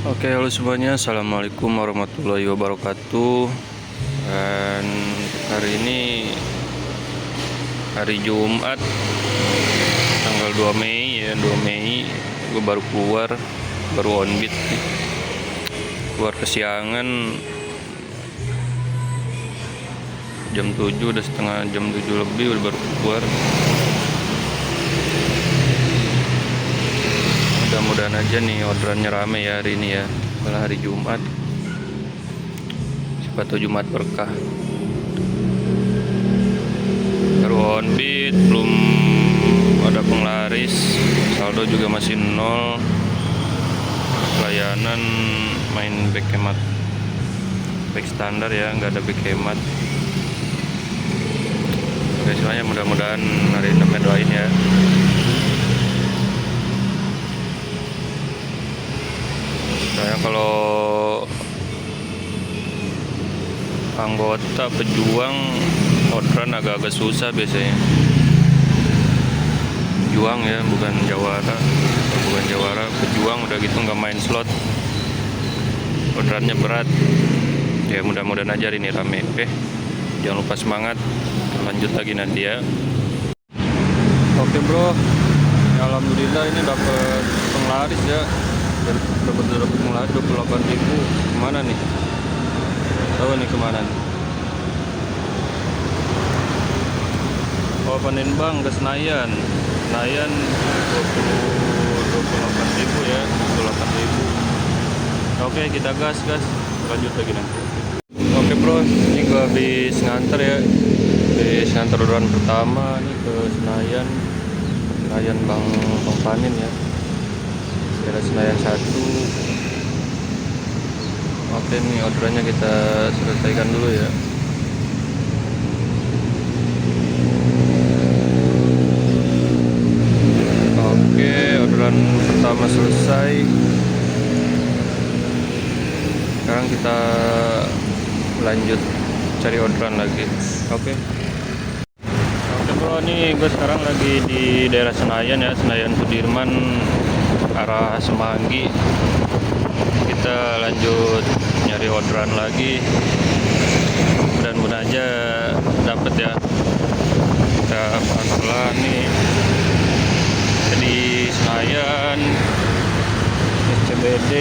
Oke, halo semuanya. Assalamualaikum warahmatullahi wabarakatuh. Dan hari ini hari Jumat, tanggal 2 Mei ya, 2 Mei. Gue baru keluar, baru on beat. Keluar kesiangan. Jam 7, udah setengah jam 7 lebih udah baru keluar. Mudah-mudahan aja nih orderannya rame ya hari ini ya, karena hari Jumat. Siapa tahu Jumat berkah. Baru on beat, belum ada penglaris, saldo juga masih nol. Layanan main back hemat, back standar ya, nggak ada back hemat. Oke, semuanya mudah-mudahan hari ini doain ya. Saya kalau anggota pejuang orderan agak-agak susah biasanya. Pejuang ya, bukan jawara, pejuang udah gitu nggak main slot, orderannya berat ya. Mudah-mudahan aja hari ini rame. Oke, jangan lupa semangat, lanjut lagi nanti ya. Oke bro, alhamdulillah ini dapat penglaris ya, dapat penglaris 28.000. Kemana nih? Tahu nih kemana nih? Oh, Palembang ke Senayan. Senayan 28.000 ya, 28.000. Oke, kita gas, lanjut lagi nanti. Oke bro, ini gua habis nganter ya, habis nganter orderan pertama nih ke Senayan Bang Panin ya, daerah Senayan 1. Oke, nih orderannya kita selesaikan dulu ya. Oke, orderan pertama selesai. Sekarang kita lanjut cari orderan lagi. Oke bro, nih gue sekarang lagi di daerah Senayan ya, Senayan Sudirman arah Semanggi. Kita lanjut nyari orderan lagi, mudah-mudahan aja dapet ya. Kita pelan-pelan nih di Senayan, SCBD,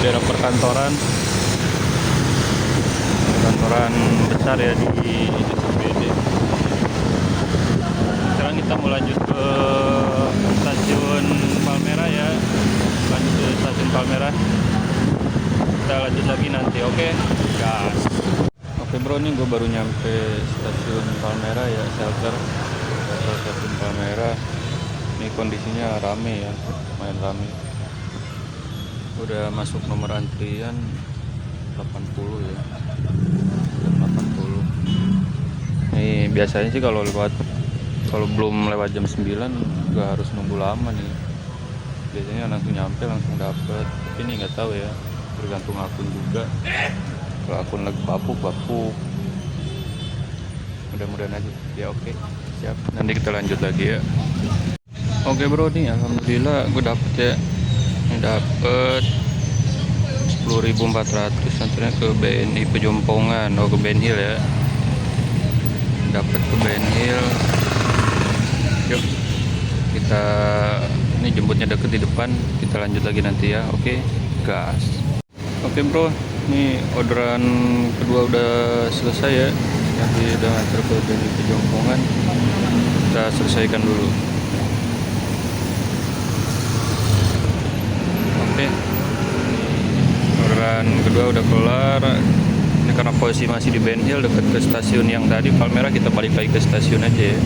daerah perkantoran besar ya di SCBD. Sekarang kita mau lanjut ke stasiun Palmerah ya, lanjut ke stasiun Palmerah. Kita lanjut lagi nanti. Oke, gas. Oke bro, nih gue baru nyampe stasiun Palmerah ya, shelter stasiun Palmerah. Ini kondisinya rame ya, lumayan rame. Udah masuk nomor antrian 80 ya, 80. Nih biasanya sih kalau belum lewat jam 9 gak harus nunggu lama nih. Biasanya langsung nyampe, langsung dapet. Tapi ini nggak tahu ya, tergantung akun juga. Kalau akun lagi bapuk. Mudah-mudahan aja ya. Oke, siap, nanti kita lanjut lagi ya. Oke bro, nih alhamdulillah gue dapet ya. Ini dapet 10.400, nantinya ke BNI Pejompongan. Oh, ke Ben Hill ya, dapet ke Ben Hill. Yuk kita, ini jemputnya deket di depan, kita lanjut lagi nanti ya. Oke, gas. Oke bro, ini orderan kedua udah selesai ya, nanti udah nganter ke BNI Pejompongan. Kita selesaikan dulu. Oke, orderan kedua udah kelar. Ini karena posisi masih di Ben Hill, dekat ke stasiun yang tadi Palmerah, kita balik lagi ke stasiun aja ya.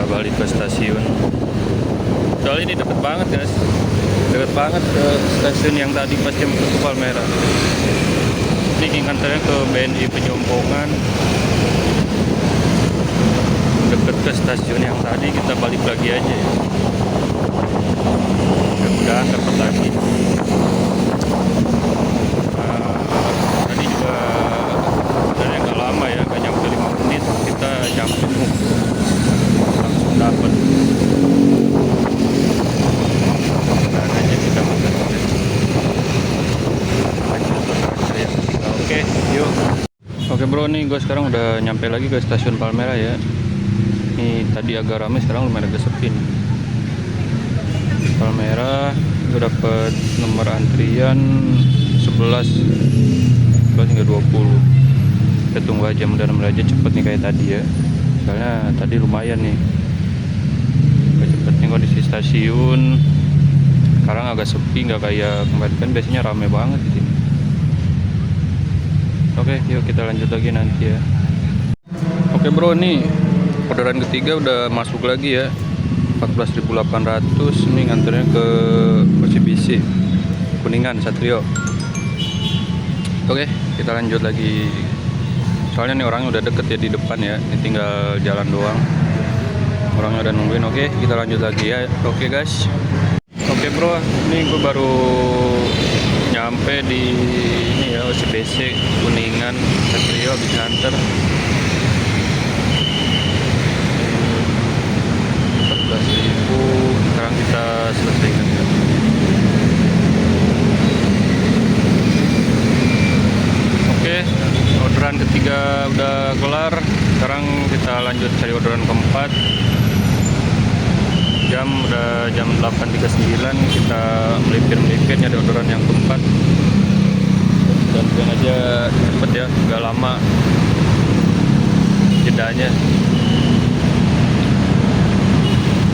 Balik ke stasiun. Soalnya ini deket banget guys, deket banget ke stasiun yang tadi pas jam ke Palmerah. Ini nganternya ke BNI Pejompongan, deket ke stasiun yang tadi, kita balik lagi aja ya. Mudah-mudahan dapat lagi. Tadi juga dari nggak lama ya, nggak nyampe 5 menit kita nyampe langsung dapat bro, nih gue sekarang udah nyampe lagi ke stasiun Palmerah ya. Ini tadi agak ramai, sekarang lumayan agak sepi nih. Palmerah, gue dapet nomor antrian 11 hingga 20. Kita tunggu aja, mudah-mudahan aja cepet nih kayak tadi ya. Soalnya tadi lumayan nih. Cepet nih kondisi stasiun. Sekarang agak sepi, nggak kayak kemarin, kan biasanya rame banget di sini. Oke, yuk kita lanjut lagi nanti ya. Oke bro, nih orderan ketiga udah masuk lagi ya. 14.800. Ini nganternya ke OCBC Kuningan Satrio. Oke, kita lanjut lagi. Soalnya nih orangnya udah deket ya di depan ya. Ini tinggal jalan doang. Orangnya udah nungguin. Oke, kita lanjut lagi ya. Oke guys. Oke bro, ini gue baru nyampe di ini ya, OCBC Kuningan Satrio habis nganter. 14.000, sekarang kita selesaikan ya. Oke, orderan ketiga udah kelar. Sekarang kita lanjut cari orderan keempat. Udah jam 8.39, kita melipir nyari orderan yang keempat. Dan aja cepet ya, nggak lama jedanya.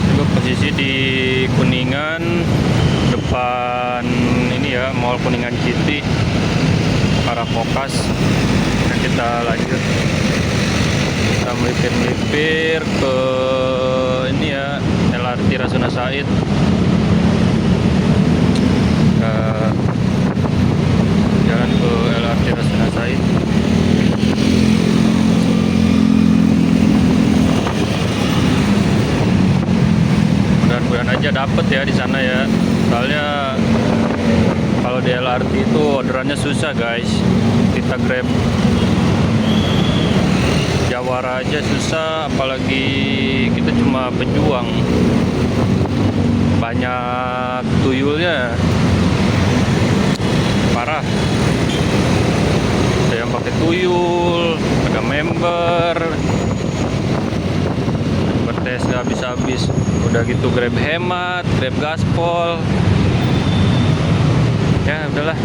Juga posisi di Kuningan, depan ini ya, Mall Kuningan City, arah Kokas. Nah, kita lanjut, kita melipir ke ini ya, LRT Rasuna Said. Jalan ke LRT Rasuna Said. Mudah-mudahan aja dapet ya di sana ya. Soalnya kalau di LRT itu orderannya susah guys. Kita Grab Jawara aja susah, apalagi kita cuma pejuang. Banyak tuyulnya, parah. Ada yang pakai tuyul, ada member, bertes gak habis-habis. Udah gitu Grab hemat, Grab gaspol. Ya udahlah,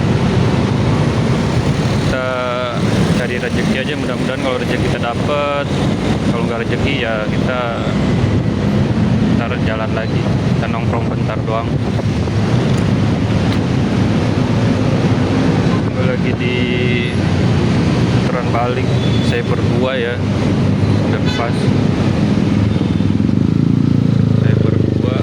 kita cari rezeki aja, mudah-mudahan kalau rezeki kita dapet. Kalau nggak rezeki ya kita ntar jalan lagi, kita nongkrong bentar doang. Lagi di putaran balik, saya berdua ya, udah pas. Saya berdua.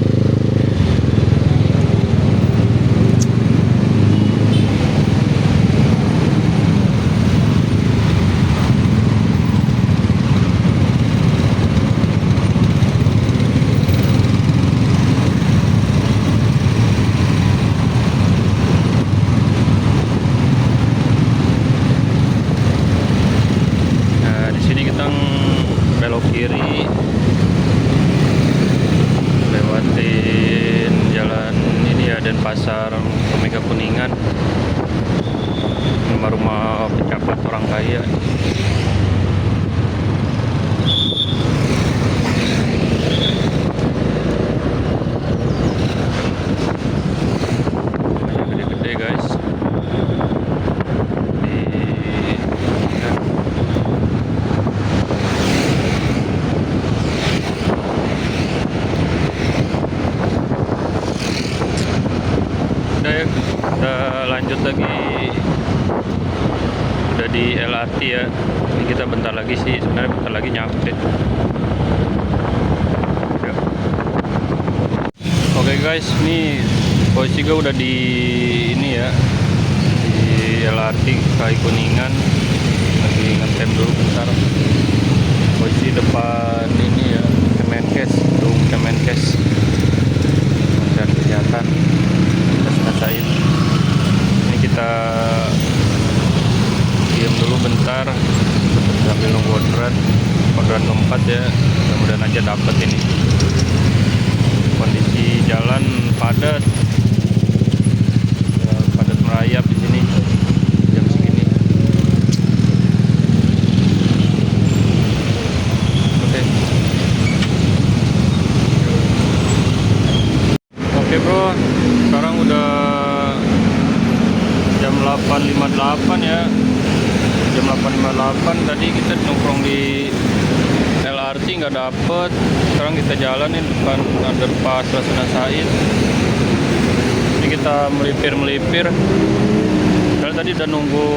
Belok kiri, lewatin jalan ini ya, Denpasar Omega Kuningan, rumah-rumah pejabat orang kaya. Rumahnya gede-gede guys. Kita lanjut lagi, udah di LRT ya. Ini kita bentar lagi sih, sebenarnya bentar lagi nyampe ya. Oke guys, ini posisi gue udah di ini ya, di LRT KAI Kuningan. Lagi ngetem dulu bentar. Posisi depan ini ya, Kemenkes, gedung Kemenkes, Kementerian Kesehatan. Ini kita diam dulu bentar sambil nunggu orderan keempat ya. Mudah-mudahan aja dapet ini. Kondisi jalan padat, padat merayap di sini jam segini. bro, sekarang udah jam 8.58 ya. Jam 8.58 tadi kita nongkrong di LRT nggak dapet. Sekarang kita jalan nih depan underpass Rasuna Said. Ini kita melipir. Karena tadi udah nunggu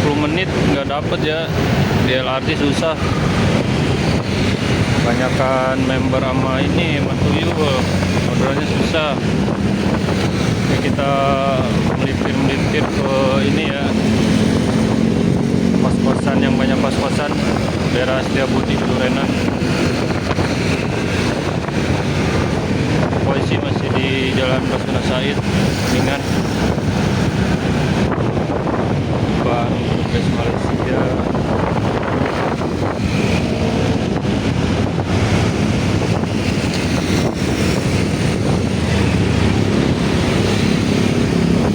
10 menit nggak dapet ya, di LRT susah. Kebanyakan member sama ini Matuyul, orderannya susah. Jadi kita melipir ke ini ya, kos-kosan yang banyak kos-kosan daerah Setiabudi Durenan. Polisi masih di Jalan Rasuna Said, Kuningan. Bang Bes Malaysia.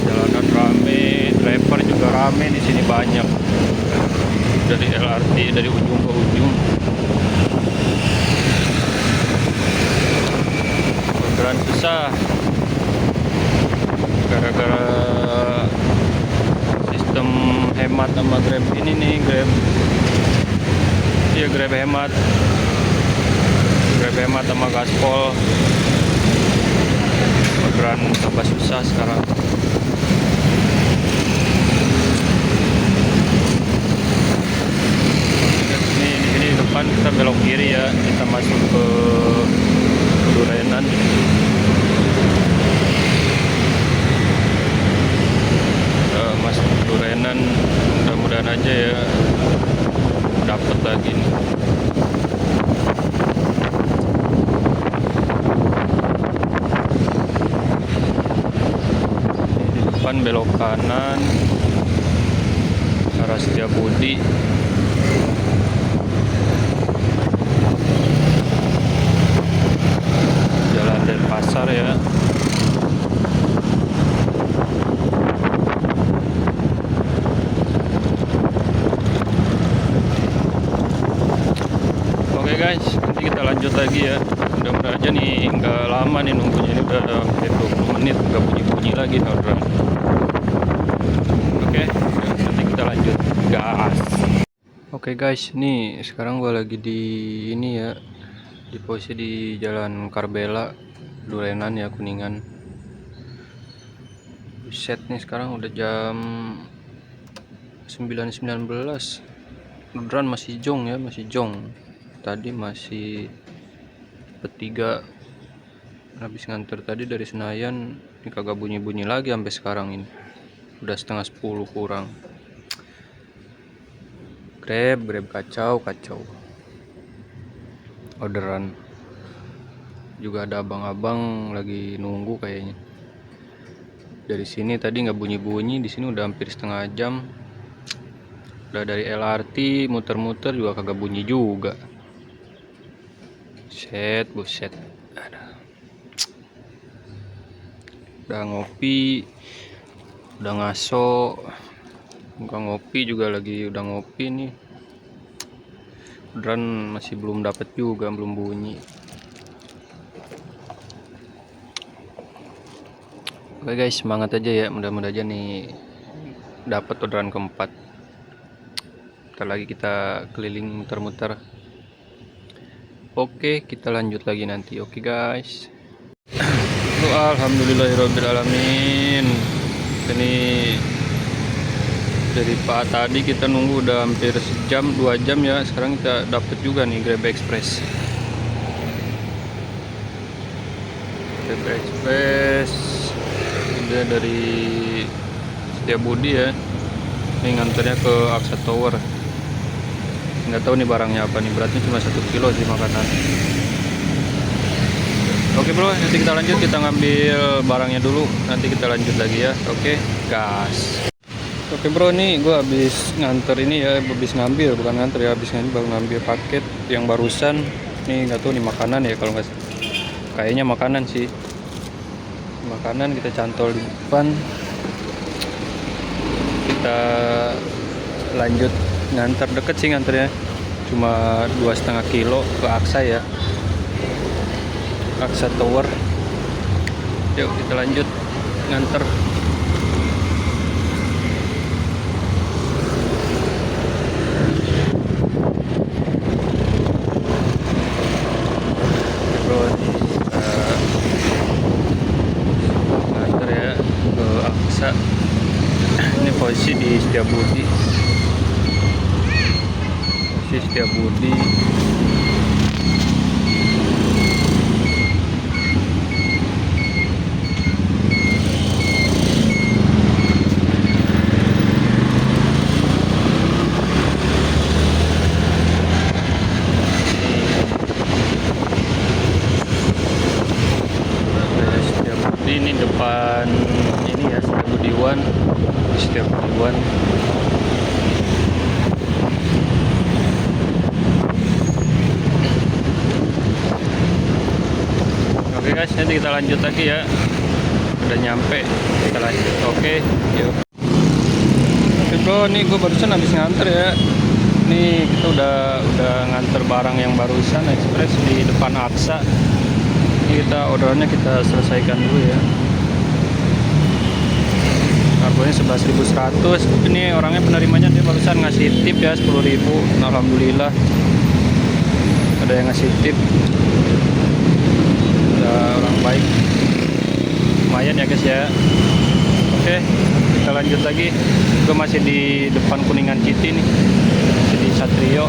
Jalanan rame, driver juga rame di sini banyak. Dari LRT dari ujung ke ujung. Orderan susah gara-gara sistem hemat sama Grab ini nih, Grab hemat sama gaspol. Orderan tambah susah sekarang. Depan kita belok kiri ya, kita masuk ke Durenan. Masuk ke Durenan, mudah-mudahan aja ya dapat lagi nih. Di depan belok kanan arah Setiabudi. Pasar ya. Oke guys, nanti kita lanjut lagi ya. Mudah-mudahan aja nih nggak lama nih nunggunya, ini udah hampir 20 menit nggak bunyi-bunyi lagi orderan. Oke, nanti kita lanjut gas. Oke guys, nih sekarang gua lagi di ini ya, di posisi di Jalan Karbela Durenan ya, Kuningan. Buset nih, sekarang udah jam 9.19. Orderan masih jong ya, masih jong. Tadi masih bertiga habis nganter tadi dari Senayan, ini kagak bunyi-bunyi lagi sampai sekarang ini. Udah setengah 10 kurang. Grab kacau. Orderan juga ada abang-abang lagi nunggu kayaknya. Dari sini tadi nggak bunyi-bunyi, di sini udah hampir setengah jam. Udah dari LRT muter-muter juga kagak bunyi juga. Buset. Udah ngopi, udah ngaso, bukan ngopi juga lagi udah ngopi nih. Orderan masih belum dapat juga, belum bunyi. Oke guys, semangat aja ya, mudah-mudahan aja nih dapat orderan keempat. Ntar lagi kita keliling muter-muter. Oke, kita lanjut lagi nanti. Oke guys. Alhamdulillahirobbilalamin. Ini dari Pak tadi kita nunggu udah hampir sejam 2 jam ya. Sekarang kita dapat juga nih Grab Express. Dia dari Setiabudi ya. Ini nganternya ke Aksa Tower. Nggak tahu nih barangnya apa nih, beratnya cuma 1 kilo sih makanan. Oke bro, nanti kita lanjut, kita ngambil barangnya dulu, nanti kita lanjut lagi ya. Oke, gas. Oke bro, nih gue habis nganter ini ya, habis ngambil, bukan nganter ya, habis ngambil paket yang barusan. Nih nggak tahu nih makanan ya, kalau nggak, kayaknya makanan sih. Makanan kita cantol di depan. Kita lanjut nganter, deket sih nganternya, cuma 2,5 kilo ke Aksa ya, Aksa Tower. Yuk kita lanjut nganter. Bro, nganter ya ke Aksa. Ini posisi di Setiabudi. Ini depan ini ya, Setiabudiwan. Oke guys, nanti kita lanjut lagi ya. Udah nyampe, kita lanjut. Oke, yuk. Oke bro, nih gue barusan habis nganter ya. Nih kita udah nganter barang yang barusan ekspres di depan Aksa. Ini kita orderannya kita selesaikan dulu ya. Harganya 11.100. Ini orangnya penerimanya dia barusan ngasih tip ya 10.000. Alhamdulillah ada yang ngasih tip. Orang baik, lumayan ya guys ya. Oke, kita lanjut lagi. Gue masih di depan Kuningan City nih, masih di Satrio.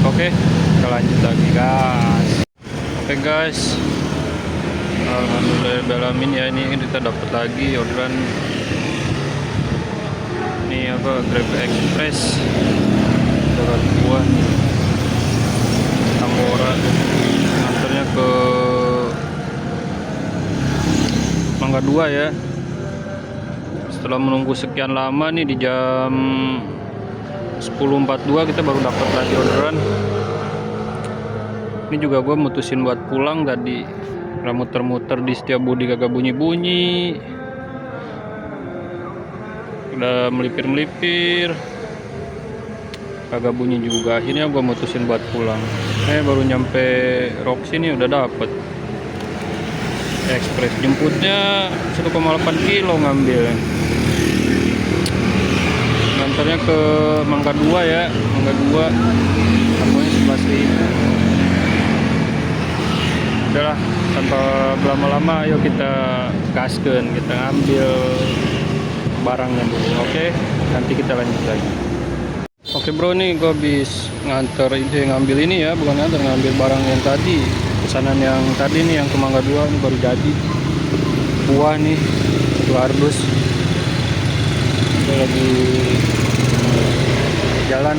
Oke, kita lanjut lagi guys. Oke guys, alhamdulillahirrahmanirrahim ya. Ini kita dapat lagi orderan. Ini apa, Grab Express Buan Tambora, nganternya ke Mangga 2 ya. Setelah menunggu sekian lama nih, di jam 10.42 kita baru dapat lagi orderan. Ini juga gue mutusin buat pulang tadi, muter-muter di Setiabudi kagak bunyi-bunyi, udah melipir-melipir kagak bunyi juga. Akhirnya gue mutusin buat pulang. Baru nyampe Roxy nih udah dapet ekspres. Jemputnya 1,8 kilo ngambil. Ngantarnya ke Mangga 2 ya, Mangga 2. Harganya 11.000. Udahlah, tanpa berlama-lama ayo kita gaskeun, kita ngambil barangnya dulu. Oke, nanti kita lanjut lagi. Oke bro, nih gue habis ngambil ini ya, bukan ngambil barang yang tadi, pesanan yang tadi nih, yang ke Mangga 2 ini baru jadi. Buah nih, kardus. Kita lagi jalan,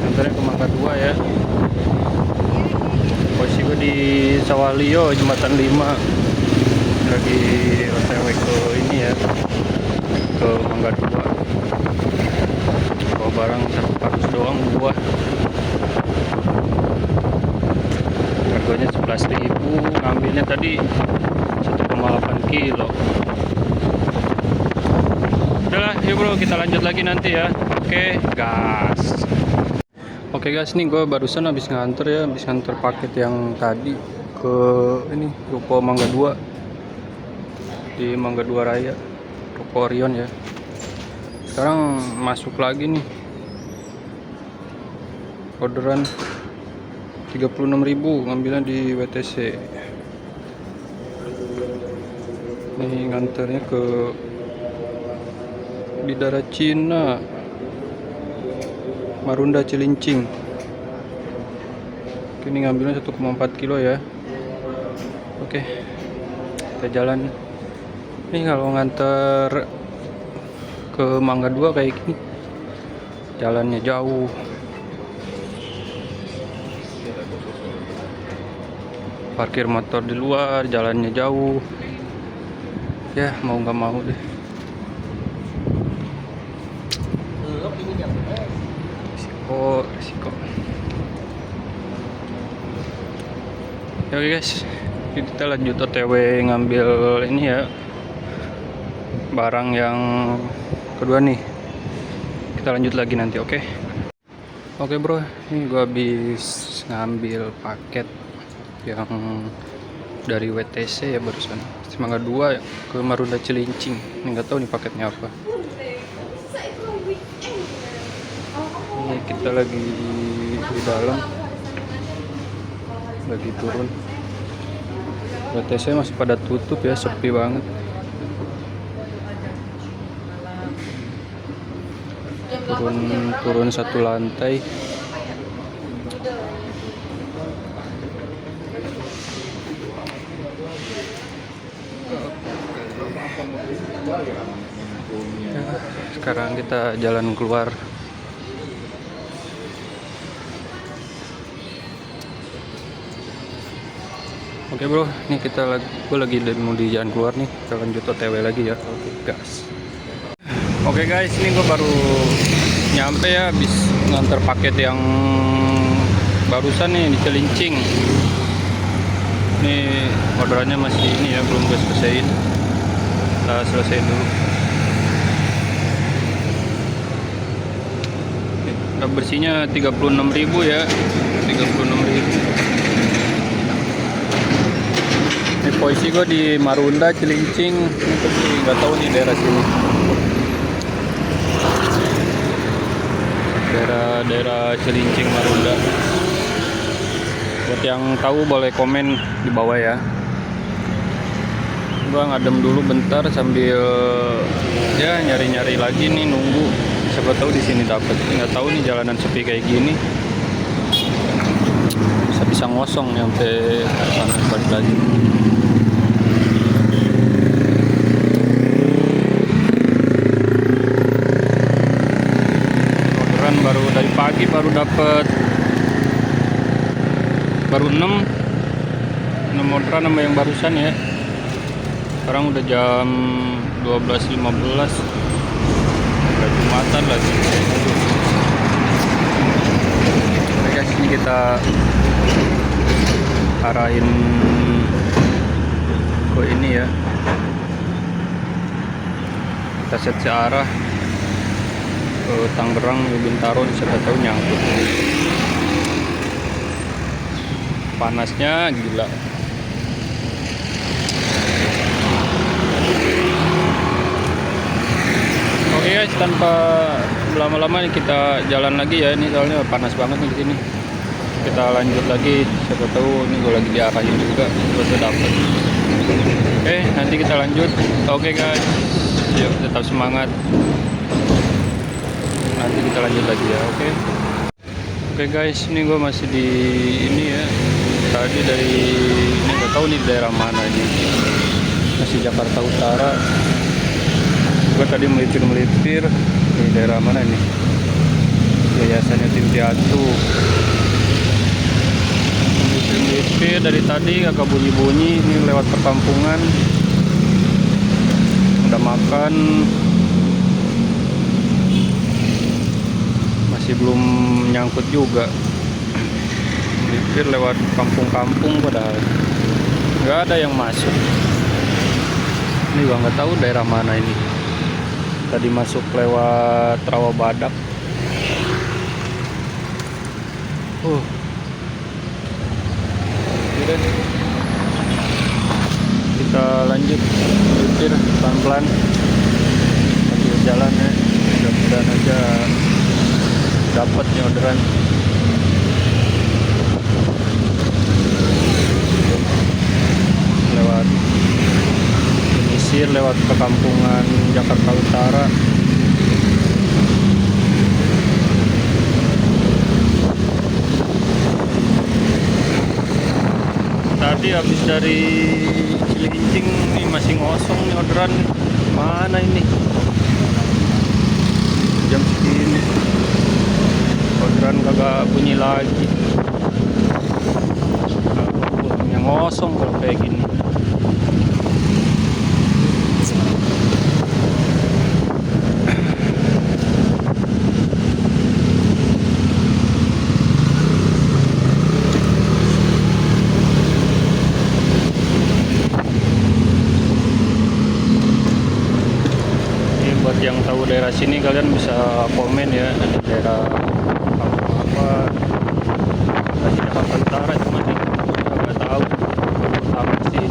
nganternya ke Mangga 2 ya. Posisi gue di Sawalio, Jembatan 5. Lagi OTW ke ini ya, ke Mangga 2. Bawa barang 1 kardus doang buah. Harganya 11.000, ngambilnya tadi 1,8 kilo. Udahlah, yuk bro, kita lanjut lagi nanti ya. Oke, gas. Oke guys, nih gue barusan habis nganter ya, habis nganter paket yang tadi ke ini ruko Mangga 2 di Mangga 2 Raya, ruko Orion ya. Sekarang masuk lagi nih orderan 36.000, ngambilnya di WTC. Ini nganternya ke Bidara Cina, Marunda Cilincing. Ini ngambilnya 1,4 kilo ya. Oke, kita jalan. Ini kalau nganter ke Mangga 2 kayak gini, jalannya jauh. Parkir motor di luar, jalannya jauh. Ya mau nggak mau deh. Risiko. Ya oke guys, kita lanjut OTW ngambil ini ya, barang yang kedua nih. Kita lanjut lagi nanti, oke? Oke bro, ini gua habis ngambil paket yang dari WTC ya barusan. Semangga 2 ke Marunda Cilincing. Ini nggak tahu nih paketnya apa. Ini kita lagi di dalam, lagi turun. WTC masih pada tutup ya, sepi banget. Turun satu lantai. Sekarang kita jalan keluar. Oke bro, ini gue lagi mau di jalan keluar nih. Kita lanjut OTW lagi ya. Oke gas. Oke guys, ini gue baru nyampe ya, habis nganter paket yang barusan nih di Cilincing. Ini orderannya masih ini ya, belum gue selesaiin. Kita selesaiin dulu. Bersihnya 36.000 ya, 36.000. Ini posisi gue di Marunda Cilincing, ini nggak tahu nih daerah sini. Daerah Cilincing Marunda. Buat yang tahu boleh komen di bawah ya. Gua ngadem dulu bentar sambil ya nyari-nyari lagi nih, nunggu. Siapa tahu di sini dapat. Nggak tahu nih jalanan sepi kayak gini. Bisa ngosong nyampe sana balik lagi. Orderan baru dari pagi baru dapat. Baru 6 orderan sama yang barusan ya. Sekarang udah jam 12.15, udah Jumatan lagi. Oke guys, ini kita arahin ke ini ya, kita set searah ke Tangerang, Bintaro, siapa tahu nyangkut. Panasnya gila. Oke guys, tanpa lama-lama kita jalan lagi ya, ini soalnya panas banget nih di sini. Kita lanjut lagi, siapa tahu ini gue lagi diarahin juga, gue dapat. Oke, nanti kita lanjut. Oke guys, yuk tetap semangat. Nanti kita lanjut lagi ya, oke. Oke guys, ini gue masih di ini ya. Tadi dari ini nggak tahu nih daerah mana ini, masih Jakarta Utara. Gue tadi melipir di daerah mana ini, Yayasan Yatim Piatu. Melipir dari tadi agak bunyi-bunyi. Ini lewat perkampungan, udah makan, masih belum nyangkut juga. Melipir lewat kampung-kampung, padahal nggak ada yang masuk. Ini gua nggak tahu daerah mana ini. Tadi masuk lewat Rawa Badak. Kita lanjut melipir pelan-pelan sambil jalan ya. Mudah-mudahan aja dapat nih orderan. Lewat menyisir, lewat perkampungan Jakarta Utara. Tadi habis dari Cilincing nih masih ngosong nih orderan. Mana ini? Jam segini orderan kagak bunyi lagi. Yang ngosong kalau kayak gini. Buat yang tahu daerah sini kalian bisa komen ya, ada daerah apa di Jakarta Utara, cuma nih nggak tahu apa sih.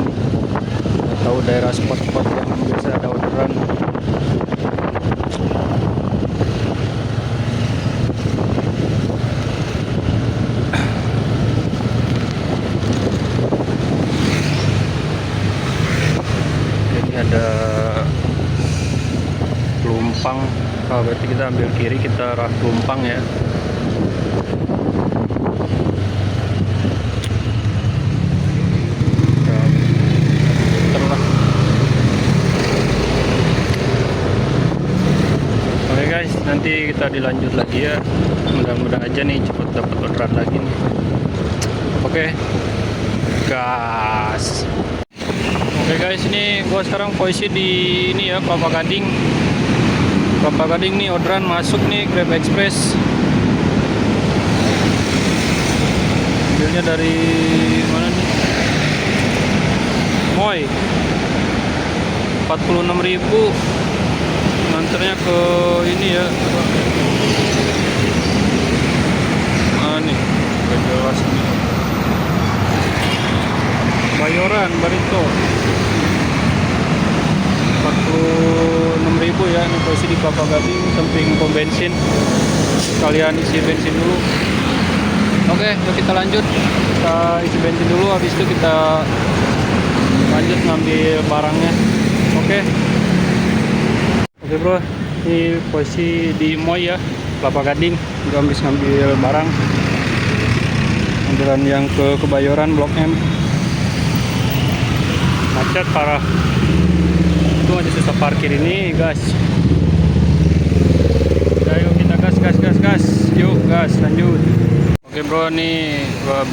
ada Pelumpang. Berarti kita ambil kiri, kita arah Pelumpang ya. Oke guys, nanti kita dilanjut lagi ya. Mudah-mudahan aja nih cepet dapat orderan lagi nih. Oke, gas. Oke guys, ini gua sekarang posisi di ini ya, Kelapa Gading. Kelapa Gading nih orderan masuk nih, Grab Express. Mobilnya dari mana nih? Moy. 46.000. Nganternya ke ini ya. Nih, gak jelas nih. Bayoran Barito. 46.000 ya, ini posisi di Kelapa Gading samping pom bensin. Sekalian isi bensin dulu. Oke, yuk kita lanjut. Kita isi bensin dulu, habis itu kita lanjut ngambil barangnya. Oke bro, ini posisi di Moy ya, Kelapa Gading. Udah habis ngambil barang. Orderan yang ke Kebayoran Blok M. Macet parah. Itu masih susah parkir ini guys. Ayo kita gas. Yuk gas, lanjut. Oke bro, nih gua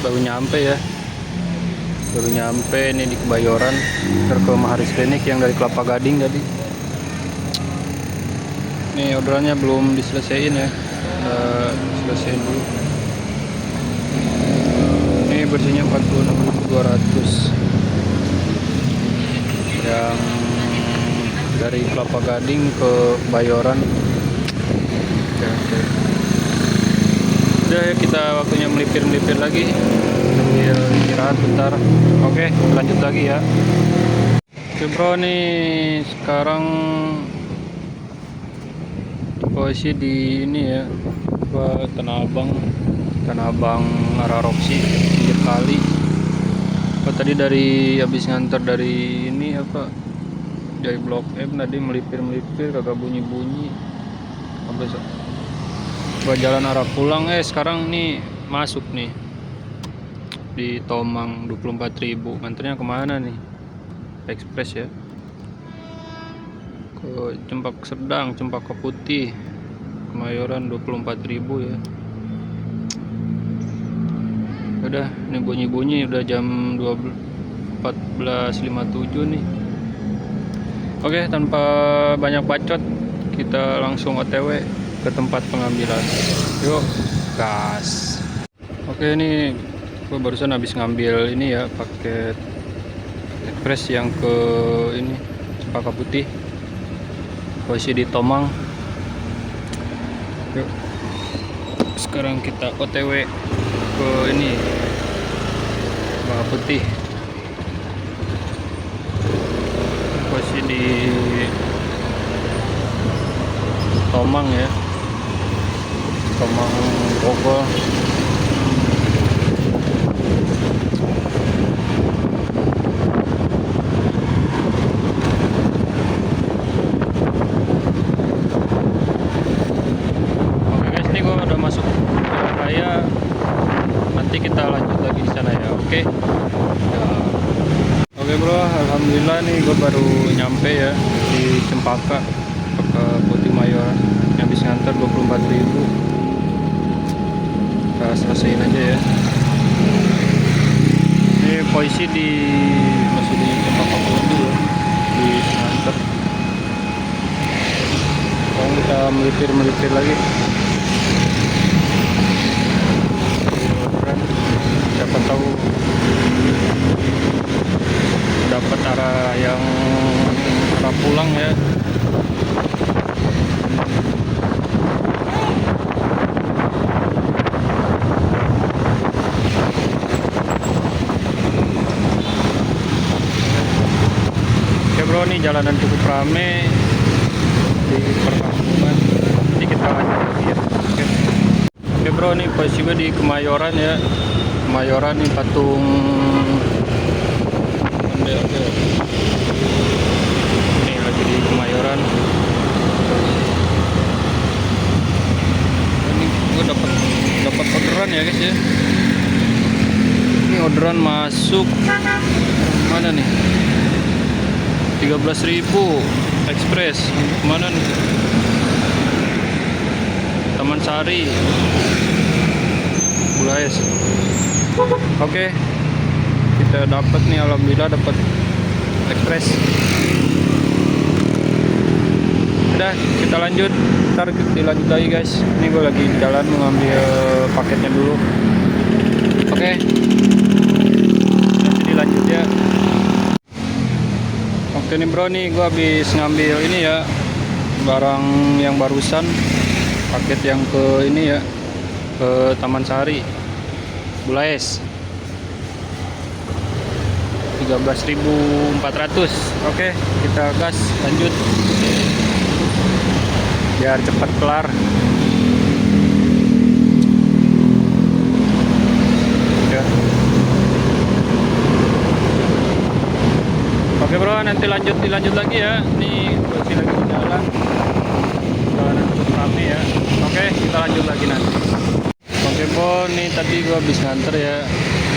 baru nyampe ya. Baru nyampe nih di Kebayoran. Ke Maharis Klinik yang dari Kelapa Gading tadi. Nih orderannya belum diselesaikan ya. Selesaiin dulu. Ini bersihnya 46.200. Yang dari Kelapa Gading ke Bayoran. Oke. Udah ya, kita waktunya melipir lagi sambil istirahat bentar. Oke, lanjut lagi ya. Oke bro, nih sekarang posisi di ini ya, Tanah Abang arah Roxy, pinggir kali. Tadi dari habis nganter dari ini dari Blok M tadi melipir kagak bunyi sampai gua jalan arah pulang. Sekarang nih masuk nih di Tomang 24.000. nganternya kemana nih? Express ya, ke Cempaka Sedang, Cempaka Putih, Kemayoran 24.000 ya. Udah, ini bunyi udah jam 14.57 nih. Oke, tanpa banyak bacot, kita langsung OTW ke tempat pengambilan. Yuk gas. Oke, ini gue barusan habis ngambil ini ya, paket Express yang ke ini Cempaka Putih, posisi di Tomang. Yuk, sekarang kita OTW ke ini Cempaka Putih, posisi di Tomang ya, Tomang Bogor. Nanti kita lanjut lagi di sana ya. Oke ya. Oke bro, alhamdulillah nih gue baru nyampe ya di Cempaka Putih Mayoran. Habis nganter 24.000. Kita selesaiin aja ya. Ini posisi masih di Cempaka Putih ya, di nganter. Sekarang kita melipir lagi. Siapa tahu dapat arah yang arah pulang ya. Oke bro, nih jalanan cukup rame di perkampungan. Nanti kita lanjut lagi ya. Oke bro, nih posisi gue di Kemayoran ya. Kemayoran nih patung ondel-ondel. Ini lagi di Kemayoran. Ini gue dapat orderan ya guys ya. Ini orderan masuk mana nih? 13.000 Express. Mana nih? Taman Sari, Bulais. Oke, kita dapat nih, alhamdulillah dapat Express. Udah, kita lanjut. Ntar dilanjut lagi guys. Ini gue lagi di jalan mengambil paketnya dulu. Oke, nanti dilanjut ya. Oke nih bro, nih gue habis ngambil ini ya, barang yang barusan, paket yang ke ini ya, ke Taman Sari, Bulais, 13.400. Oke, kita gas lanjut biar cepat kelar. Ya. Oke bro, nanti dilanjut lagi ya. Nih masih lagi di jalan, jalanan cukup rame ya. Oke, kita lanjut lagi nanti. Oke bro, nih tadi gua habis nganter ya.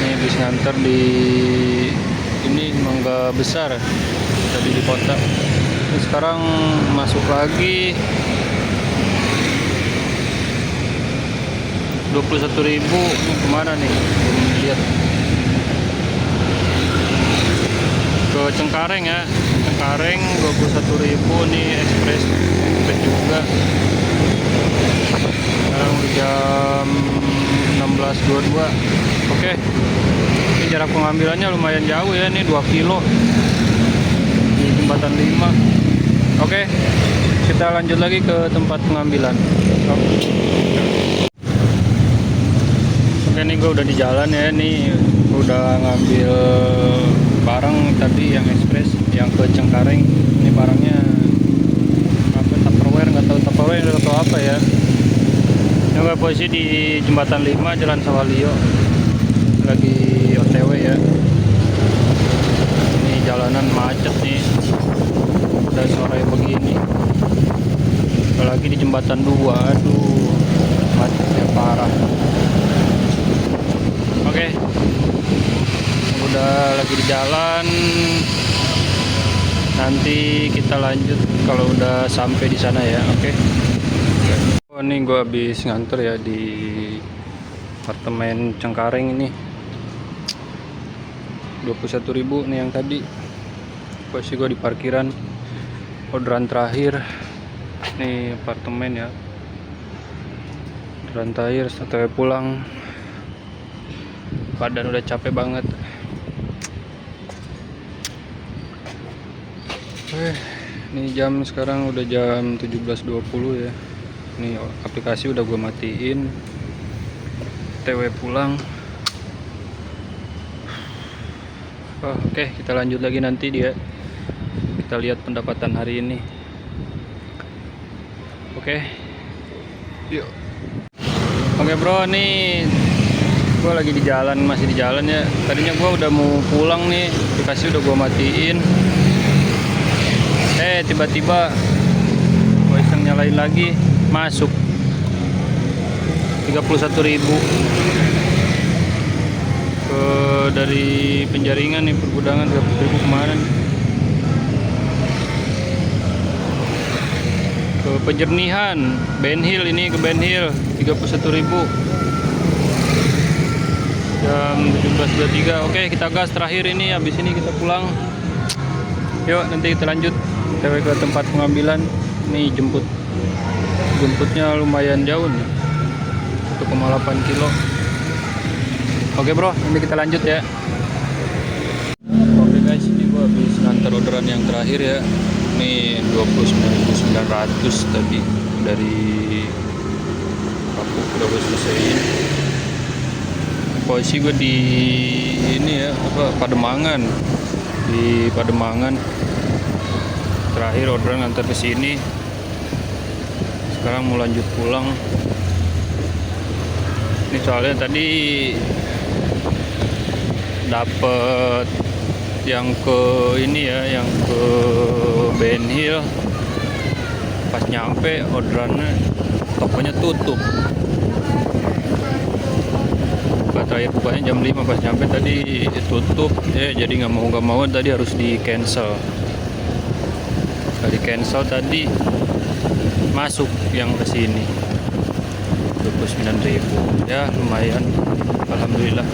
Nih habis nganter di ini Mangga Besar tadi di kota. Terus sekarang masuk lagi 21.000. Ini kemana nih? Belum lihat. Ke Cengkareng ya, Cengkareng 21.000 nih Express juga. Sekarang udah jam 16.22. Oke, ini jarak pengambilannya lumayan jauh ya, nih 2 kilo di jembatan 5. Oke, kita lanjut lagi ke tempat pengambilan. Oke, nih gue udah di jalan ya, nih udah ngambil barang tadi yang Express yang ke Cengkareng. Ini barangnya apa, Tupperware, nggak tahu Tupperware atau apa ya. Ini gue posisi di jembatan 5 Jalan Sawalio, lagi OTW ya. Ini jalanan macet nih, udah sore begini, apalagi di jembatan 2. Aduh, macetnya parah. Oke, udah lagi di jalan. Nanti kita lanjut kalau udah sampai di sana ya. Oke. Oh, ini gue habis nganter ya di apartemen Cengkareng ini. 21.000 nih yang tadi. Posisi gue di parkiran. Orderan terakhir. Nih apartemen ya. Orderan terakhir setelah pulang. Badan udah capek banget. Ini jam sekarang udah jam 17.20 ya. Ini aplikasi udah gue matiin. TW pulang. Oke, kita lanjut lagi nanti dia. Kita lihat pendapatan hari ini. Oke. Yuk. Oke bro, nih gue lagi di jalan, masih di jalan ya. Tadinya gue udah mau pulang nih, aplikasi udah gue matiin. Tiba-tiba gue iseng nyalain lagi, masuk 31.000 ke dari Penjaringan nih, Pergudangan 30.000 kemarin. Ke Penjernihan, Ben Hill, ini ke Ben Hill 31.000 jam 17.23. Oke, kita gas terakhir ini, habis ini kita pulang. Yuk, nanti kita lanjut ke tempat pengambilan. Nih jemputnya lumayan jauh nih, 1,8 kilo. Oke bro, nanti kita lanjut ya. Oke guys, ini gua habis ngantar orderan yang terakhir ya. Ini 29.900 tadi dari Kapuk, udah gue selesaiin. Posisi gue di ini ya, Pademangan. Di Pademangan. Terakhir orderan ngantar ke sini. Sekarang mau lanjut pulang. Ini soalnya tadi dapet yang ke ini ya, yang ke Ben Hill. Pas nyampe orderannya tokonya tutup. Terakhir bukanya jam 5, pas nyampe tadi tutup ya, jadi nggak mau tadi harus di cancel. Di cancel tadi masuk yang ke sini 29.000 ya, lumayan, alhamdulillah.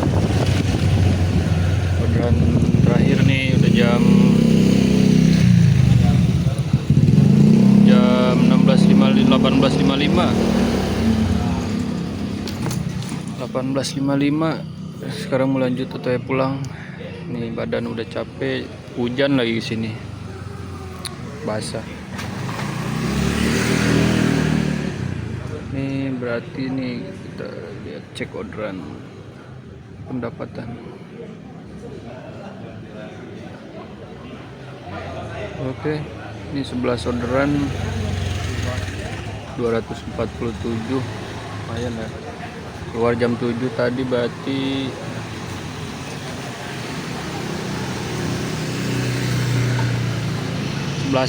Orderan terakhir nih udah jam 18.55. Sekarang mau lanjut atau pulang. Nih badan udah capek, hujan lagi di sini, basah. Ini berarti nih kita lihat cek orderan pendapatan. Oke, ini 11 orderan 247, lumayan ya. Keluar jam 7 tadi, berarti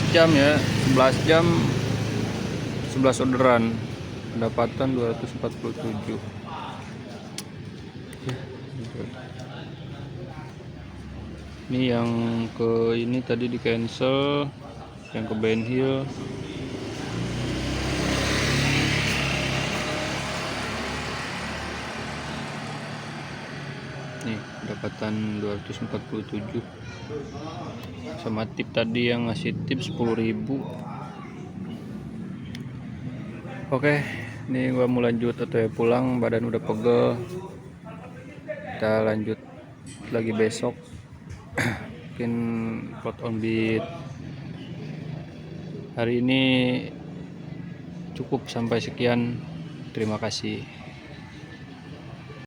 jam ya, 11 jam 11 orderan, pendapatan 247. Ini yang ke ini tadi di cancel, yang ke Ben Hill. Nih pendapatan 247 sama tip tadi yang ngasih tip 10.000. Oke, ini gua mau lanjut atau pulang, badan udah pegel. Kita lanjut lagi besok. Mungkin plot on beat hari ini cukup sampai sekian. Terima kasih.